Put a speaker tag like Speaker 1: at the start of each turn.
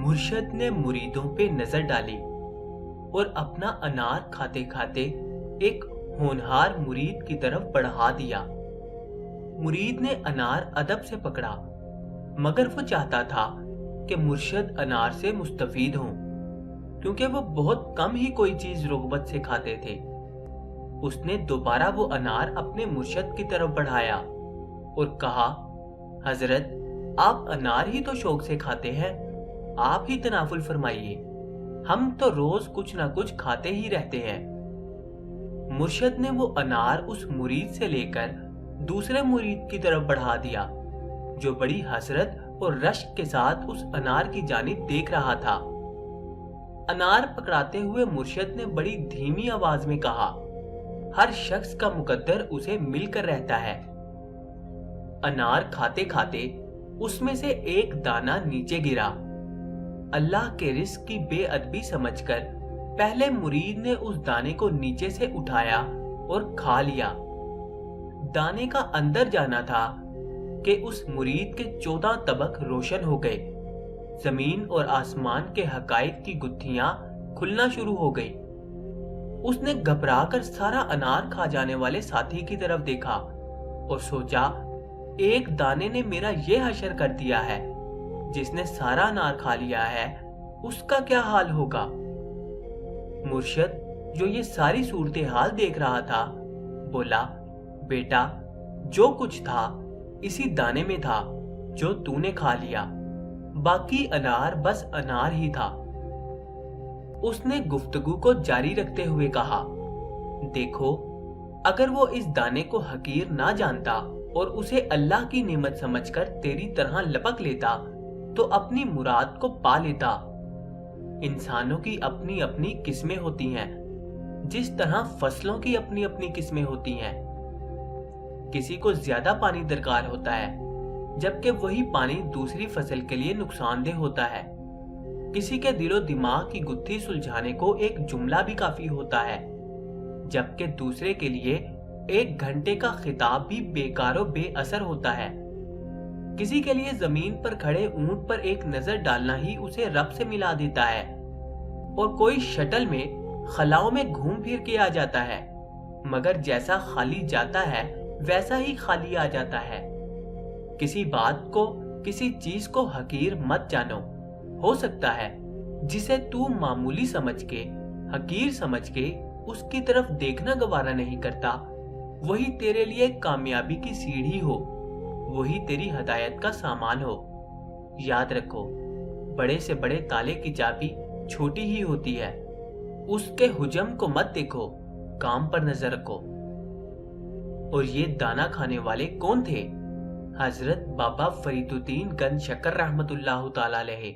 Speaker 1: मुर्शद ने मुरीदों पे नजर डाली और अपना अनार खाते खाते एक होनहार मुरीद की तरफ बढ़ा दिया। मुरीद ने अनार अदब से पकड़ा, मगर वो चाहता था कि मुर्शद अनार से मुस्तफीद हों, क्योंकि वो बहुत कम ही कोई चीज रुग़बत से खाते थे। उसने दोबारा वो अनार अपने मुर्शद की तरफ बढ़ाया और कहा, हजरत, आप अनार ही तो शौक से खाते हैं, आप ही तनाफुल फरमाइए, हम तो रोज कुछ ना कुछ खाते ही रहते हैं। मुर्शद ने वो अनार उस मुरीद से लेकर दूसरे मुरीद की तरफ बढ़ा दिया, जो बड़ी हसरत और रश्क के साथ उस अनार की जानिब देख रहा था। अनार पकड़ाते हुए मुर्शद ने बड़ी धीमी आवाज में कहा, हर शख्स का मुकद्दर उसे मिलकर रहता है। अनार खाते खाते उसमें से एक दाना नीचे गिरा। अल्लाह के रिज़्क़ की बेअदबी समझकर पहले मुरीद ने उस दाने को नीचे से उठाया और खा लिया। दाने का अंदर जाना था कि उस मुरीद के 14 तबक रोशन हो गए। जमीन और आसमान के हकायक की गुत्थियां खुलना शुरू हो गई। उसने घबराकर सारा अनार खा जाने वाले साथी की तरफ देखा और सोचा, एक दाने ने मेरा ये हशर कर दिया है, जिसने सारा अनार खा लिया है उसका क्या हाल होगा। मुर्शद, जो ये सारी सूरत हाल देख रहा था, बोला, बेटा, जो कुछ था इसी दाने में था जो तूने खा लिया, बाकी अनार बस अनार ही था। उसने गुफ्तगू को जारी रखते हुए कहा, देखो, अगर वो इस दाने को हकीर ना जानता और उसे अल्लाह की नेमत समझकर तेरी तरह लपक लेता तो अपनी मुराद को पा लेता। इंसानों की अपनी अपनी किस्में होती हैं, जिस तरह फसलों की अपनी अपनी किस्में होती हैं। किसी को ज्यादा पानी दरकार होता है, जबकि वही पानी दूसरी फसल के लिए नुकसानदेह होता है। किसी के दिलो दिमाग की गुत्थी सुलझाने को एक जुमला भी काफी होता है, जबकि दूसरे के लिए 1 घंटे का खिताब भी बेकारो बेअसर होता है। किसी के लिए जमीन पर खड़े ऊंट पर एक नजर डालना ही उसे रब से मिला देता है, और कोई शटल में खलाओं में घूम फिर के आ जाता है, मगर जैसा खाली जाता है वैसा ही खाली आ जाता है। किसी बात को, किसी चीज को हकीर मत जानो। हो सकता है जिसे तू मामूली समझ के, हकीर समझ के उसकी तरफ देखना गवारा नहीं करता, वही तेरे लिए कामयाबी की सीढ़ी हो, वही तेरी हदायत का सामान हो। याद रखो, बड़े से बड़े ताले की चाबी छोटी ही होती है। उसके हुजम को मत देखो, काम पर नजर रखो। और ये दाना खाने वाले कौन थे? हजरत बाबा फरीदुद्दीन गंज शक्कर रहमतुल्लाह ताला अलैहि।